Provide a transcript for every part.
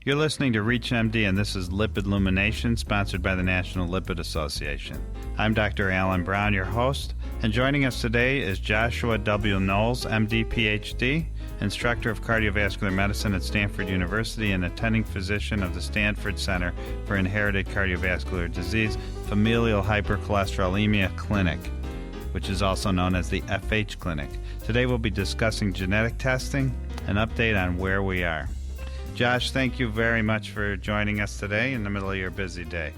You're listening to ReachMD, and this is Lipid Illumination, sponsored by the National Lipid Association. I'm Dr. Alan Brown, your host, and joining us today is Joshua W. Knowles, MD, PhD, Instructor of Cardiovascular Medicine at Stanford University and attending physician of the Stanford Center for Inherited Cardiovascular Disease, Familial Hypercholesterolemia Clinic, which is also known as the FH Clinic. Today we'll be discussing genetic testing, an update on where we are. Josh, thank you very much for joining us today in the middle of your busy day.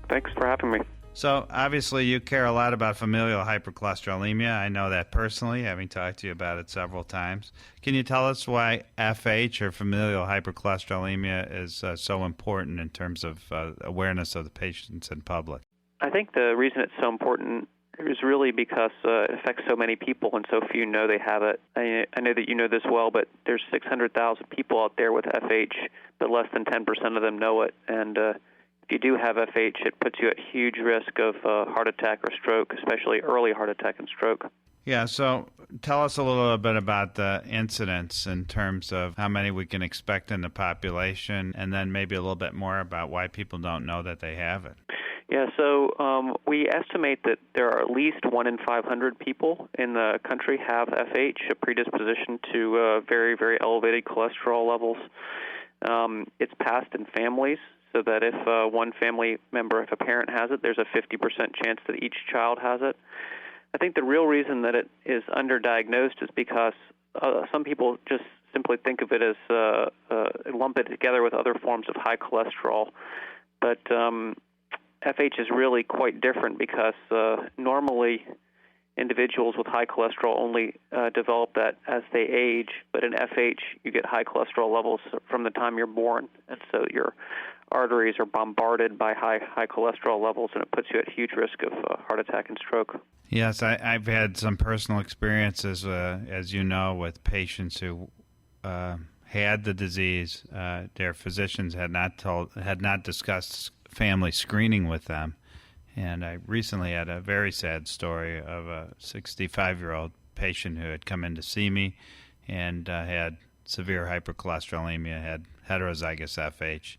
Thanks for having me. So, obviously, you care a lot about familial hypercholesterolemia. I know that personally, having talked to you about it several times. Can you tell us why FH, or familial hypercholesterolemia, is so important in terms of awareness of the patients and public? I think the reason it's so important is really because it affects so many people and so few know they have it. I know that you know this well, but there's 600,000 people out there with FH, but less than 10% of them know it. And if you do have FH, it puts you at huge risk of heart attack or stroke, especially early heart attack and stroke. Yeah, so tell us a little bit about the incidence in terms of how many we can expect in the population, and then maybe a little bit more about why people don't know that they have it. Yeah, so we estimate that there are at least 1 in 500 people in the country have FH, a predisposition to very, very elevated cholesterol levels. It's passed in families, so that if one family member, if a parent has it, there's a 50% chance that each child has it. I think the real reason that it is underdiagnosed is because some people just simply think of it as lump it together with other forms of high cholesterol. But FH is really quite different because normally individuals with high cholesterol only develop that as they age, but in FH you get high cholesterol levels from the time you're born, and so your arteries are bombarded by high cholesterol levels, and it puts you at huge risk of heart attack and stroke. Yes, I've had some personal experiences, as you know, with patients who had the disease. Their physicians had not discussed family screening with them. And I recently had a very sad story of a 65-year-old patient who had come in to see me and had severe hypercholesterolemia, had heterozygous FH,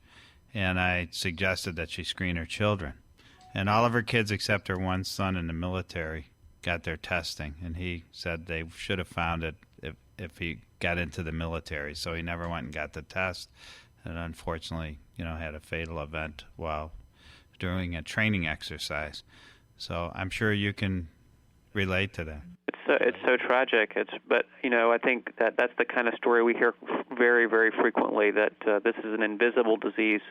and I suggested that she screen her children. And all of her kids except her one son in the military got their testing, and he said they should have found it if he got into the military, so he never went and got the test, and unfortunately, had a fatal event while doing a training exercise. So I'm sure you can relate to that. It's so tragic. But I think that's the kind of story we hear very, very frequently, that this is an invisible disease.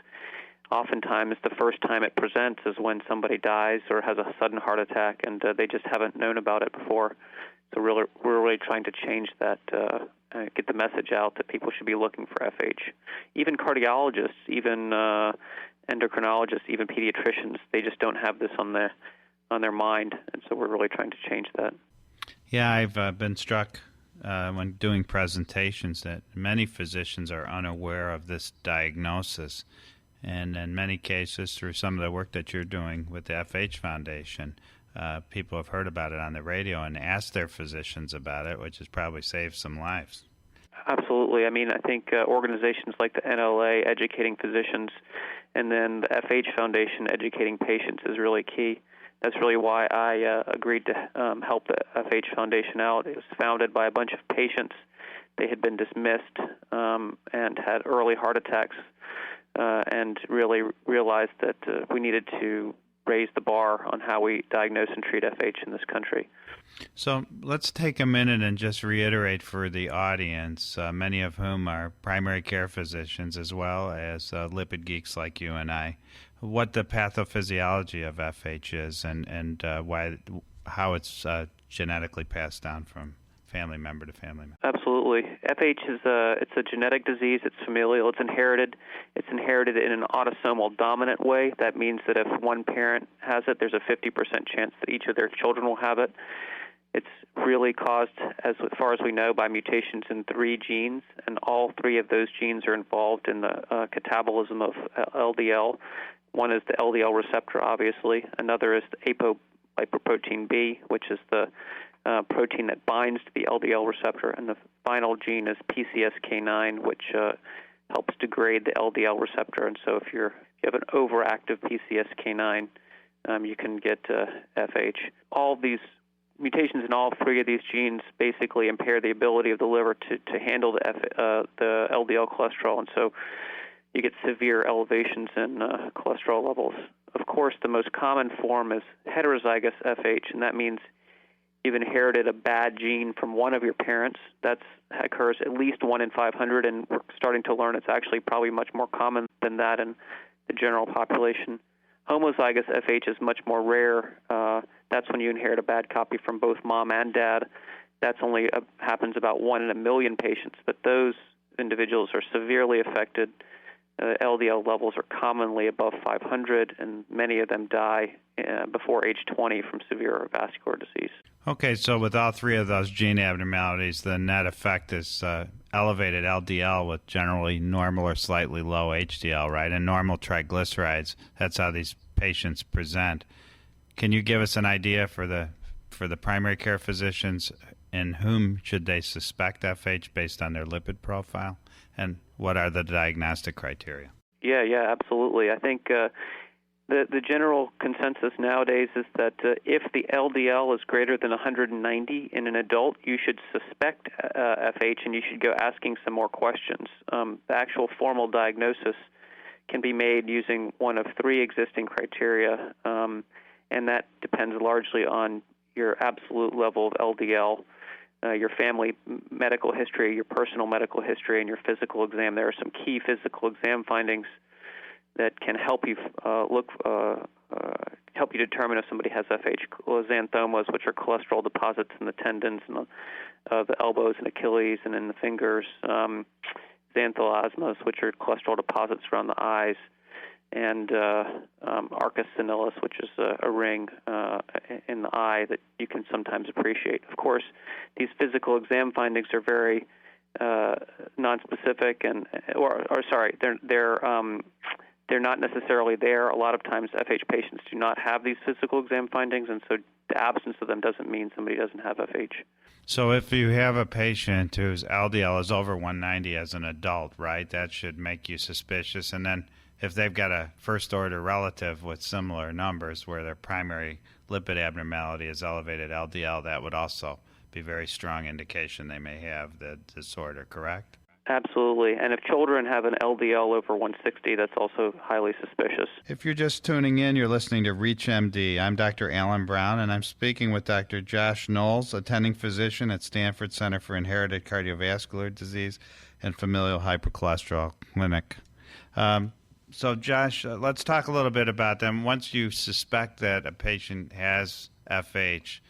Oftentimes, the first time it presents is when somebody dies or has a sudden heart attack, and they just haven't known about it before. So we're really trying to change that, get the message out that people should be looking for FH. Even cardiologists, even endocrinologists, even pediatricians, they just don't have this on their mind, and so we're really trying to change that. Yeah, I've been struck when doing presentations that many physicians are unaware of this diagnosis, and in many cases, through some of the work that you're doing with the FH Foundation, people have heard about it on the radio and asked their physicians about it, which has probably saved some lives. Absolutely. I mean, I think organizations like the FNLA educating physicians and then the FH Foundation educating patients is really key. That's really why I agreed to help the FH Foundation out. It was founded by a bunch of patients. They had been dismissed and had early heart attacks and really realized that we needed to raise the bar on how we diagnose and treat FH in this country. So let's take a minute and just reiterate for the audience, many of whom are primary care physicians as well as lipid geeks like you and I, what the pathophysiology of FH is and how it's genetically passed down from family member to family member. Absolutely. FH is it's a genetic disease. It's familial. It's inherited. It's inherited in an autosomal dominant way. That means that if one parent has it, there's a 50% chance that each of their children will have it. It's really caused, as far as we know, by mutations in 3 genes, and all 3 of those genes are involved in the catabolism of LDL. One is the LDL receptor, obviously. Another is the apolipoprotein B, which is the protein that binds to the LDL receptor, and the final gene is PCSK9, which helps degrade the LDL receptor, and so if you have an overactive PCSK9, you can get FH. All these mutations in all three of these genes basically impair the ability of the liver to handle the LDL cholesterol, and so you get severe elevations in cholesterol levels. Of course, the most common form is heterozygous FH, and that means you've inherited a bad gene from one of your parents. That occurs at least 1 in 500, and we're starting to learn it's actually probably much more common than that in the general population. Homozygous FH is much more rare. That's when you inherit a bad copy from both mom and dad. That's only happens about 1 in a million patients, but those individuals are severely affected. LDL levels are commonly above 500, and many of them die before age 20 from severe vascular disease. Okay, so with all three of those gene abnormalities, the net effect is elevated LDL with generally normal or slightly low HDL, right? And normal triglycerides. That's how these patients present. Can you give us an idea for the primary care physicians in whom should they suspect FH based on their lipid profile? And what are the diagnostic criteria? Yeah, absolutely. I think the general consensus nowadays is that if the LDL is greater than 190 in an adult, you should suspect FH and you should go asking some more questions. The actual formal diagnosis can be made using one of three existing criteria, and that depends largely on your absolute level of LDL, your family medical history, your personal medical history, and your physical exam. There are some key physical exam findings that can help you help you determine if somebody has FH. Xanthomas, which are cholesterol deposits in the tendons and the elbows and Achilles and in the fingers. Xanthelasmas, which are cholesterol deposits around the eyes, and arcus senilis, which is a ring in the eye that you can sometimes appreciate. Of course, these physical exam findings are very nonspecific, they're not necessarily there. A lot of times, FH patients do not have these physical exam findings, and so the absence of them doesn't mean somebody doesn't have FH. So if you have a patient whose LDL is over 190 as an adult, right, that should make you suspicious. And then if they've got a first-order relative with similar numbers where their primary lipid abnormality is elevated LDL, that would also be a very strong indication they may have the disorder, correct? Absolutely. And if children have an LDL over 160, that's also highly suspicious. If you're just tuning in, you're listening to ReachMD. I'm Dr. Alan Brown, and I'm speaking with Dr. Josh Knowles, attending physician at Stanford Center for Inherited Cardiovascular Disease and Familial Hypercholesterolemia Clinic. So, Josh, let's talk a little bit about them. Once you suspect that a patient has FH,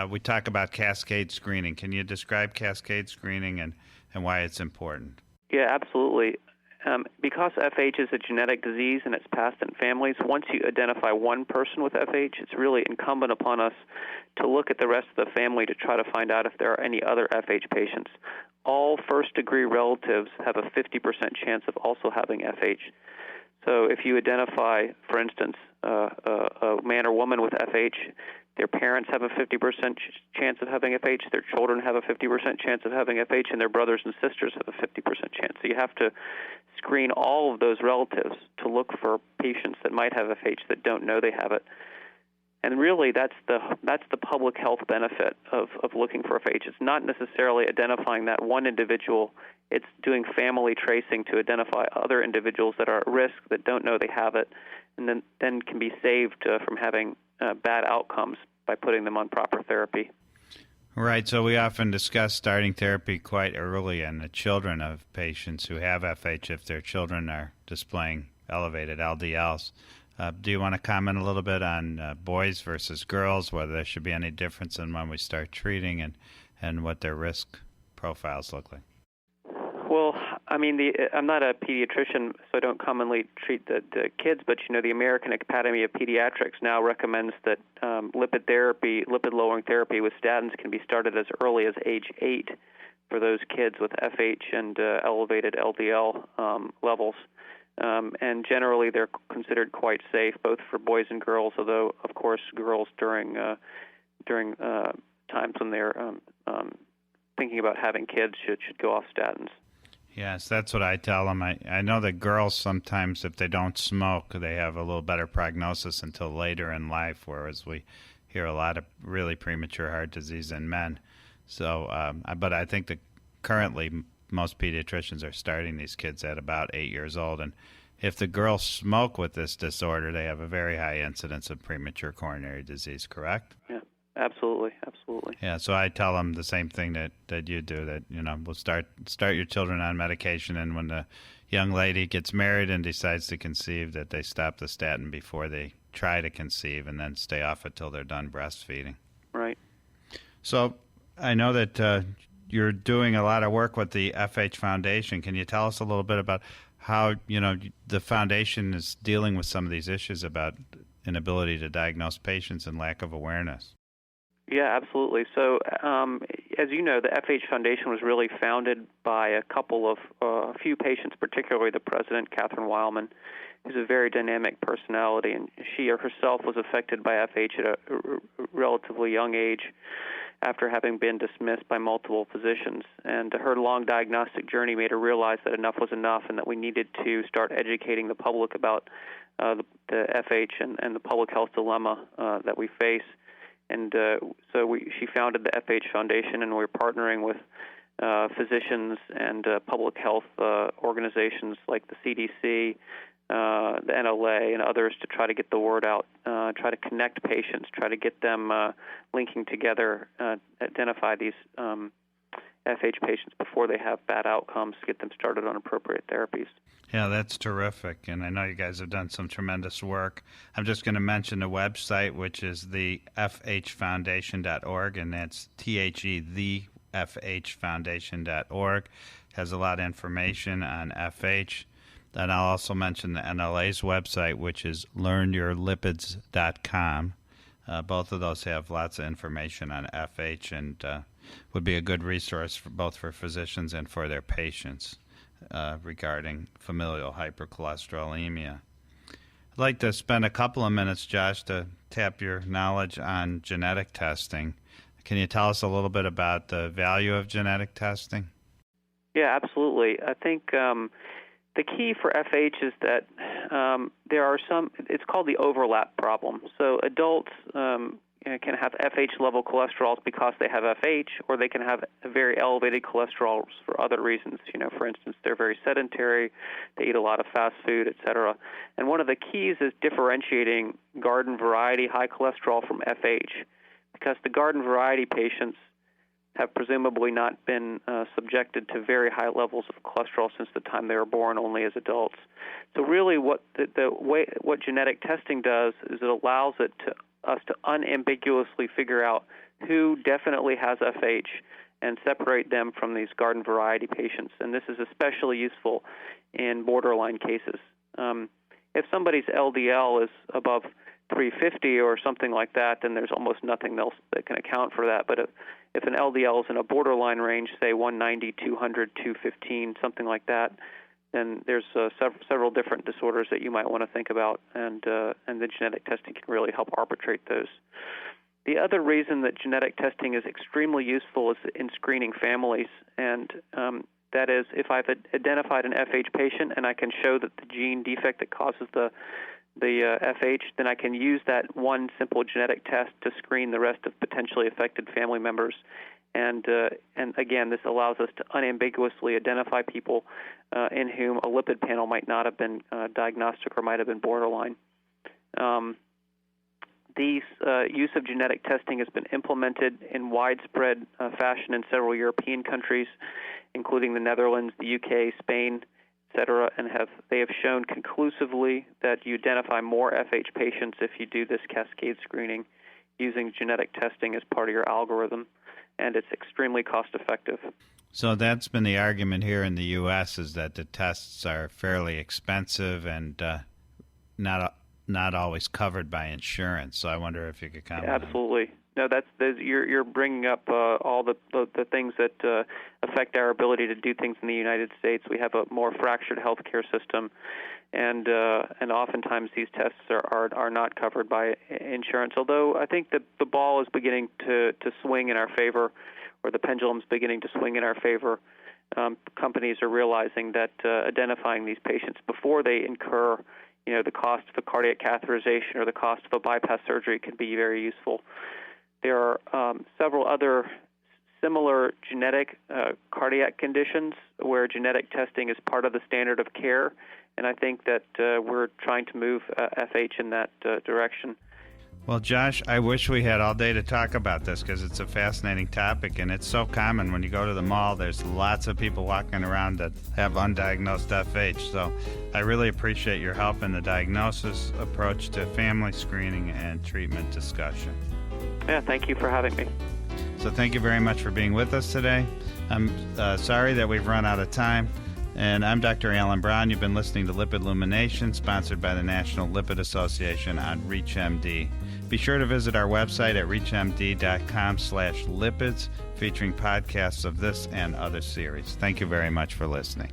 we talk about cascade screening. Can you describe cascade screening and why it's important? Yeah, absolutely. Because FH is a genetic disease and it's passed in families, once you identify one person with FH, it's really incumbent upon us to look at the rest of the family to try to find out if there are any other FH patients. All first-degree relatives have a 50% chance of also having FH. So if you identify, for instance, a man or woman with FH, their parents have a 50% chance of having FH, their children have a 50% chance of having FH, and their brothers and sisters have a 50% chance. So you have to screen all of those relatives to look for patients that might have FH that don't know they have it. And really, that's the public health benefit of looking for FH. It's not necessarily identifying that one individual. It's doing family tracing to identify other individuals that are at risk that don't know they have it, and then can be saved from having bad outcomes by putting them on proper therapy. Right. So we often discuss starting therapy quite early in the children of patients who have FH if their children are displaying elevated LDLs. Do you want to comment a little bit on boys versus girls, whether there should be any difference in when we start treating and what their risk profiles look like? Well, I mean, I'm not a pediatrician, so I don't commonly treat the kids, but, the American Academy of Pediatrics now recommends that lipid-lowering therapy with statins can be started as early as age 8 for those kids with FH and elevated LDL levels. And generally, they're considered quite safe, both for boys and girls, although, of course, girls during times when they're thinking about having kids should go off statins. Yes, that's what I tell them. I know that girls sometimes, if they don't smoke, they have a little better prognosis until later in life, whereas we hear a lot of really premature heart disease in men. So, but I think that currently most pediatricians are starting these kids at about 8 years old. And if the girls smoke with this disorder, they have a very high incidence of premature coronary disease, correct? Yeah, absolutely, absolutely. Yeah, so I tell them the same thing that you do, that, we'll start your children on medication, and when the young lady gets married and decides to conceive, that they stop the statin before they try to conceive, and then stay off it till they're done breastfeeding. Right. So I know that you're doing a lot of work with the FH Foundation. Can you tell us a little bit about how, the foundation is dealing with some of these issues about inability to diagnose patients and lack of awareness? Yeah, absolutely. So, as you know, the FH Foundation was really founded by a few patients, particularly the president, Catherine Weilman, who's a very dynamic personality, and she herself was affected by FH at a relatively young age after having been dismissed by multiple physicians. And her long diagnostic journey made her realize that enough was enough and that we needed to start educating the public about the FH and the public health dilemma that we face. And she founded the FH Foundation, and we're partnering with physicians and public health organizations like the CDC, the FNLA, and others to try to get the word out, try to connect patients, try to get them linking together, identify these FH patients before they have bad outcomes, get them started on appropriate therapies. Yeah, that's terrific, and I know you guys have done some tremendous work. I'm just going to mention the website, which is the FHfoundation.org, and that's the FHfoundation.org. Has a lot of information on FH. Then I'll also mention the NLA's website, which is learnyourlipids.com. Both of those have lots of information on FH and would be a good resource both for physicians and for their patients regarding familial hypercholesterolemia. I'd like to spend a couple of minutes, Josh, to tap your knowledge on genetic testing. Can you tell us a little bit about the value of genetic testing? Yeah, absolutely. I think the key for FH is that there are it's called the overlap problem. So adults can have FH-level cholesterols because they have FH, or they can have very elevated cholesterols for other reasons. For instance, they're very sedentary, they eat a lot of fast food, et cetera. And one of the keys is differentiating garden variety high cholesterol from FH, because the garden variety patients have presumably not been subjected to very high levels of cholesterol since the time they were born, only as adults. So really what what genetic testing does is it allows us to unambiguously figure out who definitely has FH and separate them from these garden variety patients. And this is especially useful in borderline cases. If somebody's LDL is above 350 or something like that, then there's almost nothing else that can account for that. But if an LDL is in a borderline range, say 190, 200, 215, something like that, then there's several different disorders that you might want to think about, and the genetic testing can really help arbitrate those. The other reason that genetic testing is extremely useful is in screening families, and that is, if I've identified an FH patient and I can show that the gene defect that causes the FH, then I can use that one simple genetic test to screen the rest of potentially affected family members. And again, this allows us to unambiguously identify people in whom a lipid panel might not have been diagnostic or might have been borderline. These use of genetic testing has been implemented in widespread fashion in several European countries, including the Netherlands, the UK, Spain, etc., and they have shown conclusively that you identify more FH patients if you do this cascade screening using genetic testing as part of your algorithm, and it's extremely cost-effective. So that's been the argument here in the U.S., is that the tests are fairly expensive and not always covered by insurance. So I wonder if you could comment. Absolutely. No, you're bringing up all the things that affect our ability to do things in the United States. We have a more fractured healthcare system, and oftentimes these tests are not covered by insurance. Although I think that the ball is beginning to swing in our favor, or the pendulum's beginning to swing in our favor. companies are realizing that identifying these patients before they incur, the cost of a cardiac catheterization or the cost of a bypass surgery can be very useful. There are several other similar genetic cardiac conditions where genetic testing is part of the standard of care, and I think that we're trying to move FH in that direction. Well, Josh, I wish we had all day to talk about this because it's a fascinating topic, and it's so common. When you go to the mall, there's lots of people walking around that have undiagnosed FH. So I really appreciate your help in the diagnosis, approach to family screening, and treatment discussion. Yeah, thank you for having me. So thank you very much for being with us today. I'm sorry that we've run out of time. And I'm Dr. Alan Brown. You've been listening to Lipid Illumination, sponsored by the National Lipid Association on ReachMD. Be sure to visit our website at reachmd.com/lipids, featuring podcasts of this and other series. Thank you very much for listening.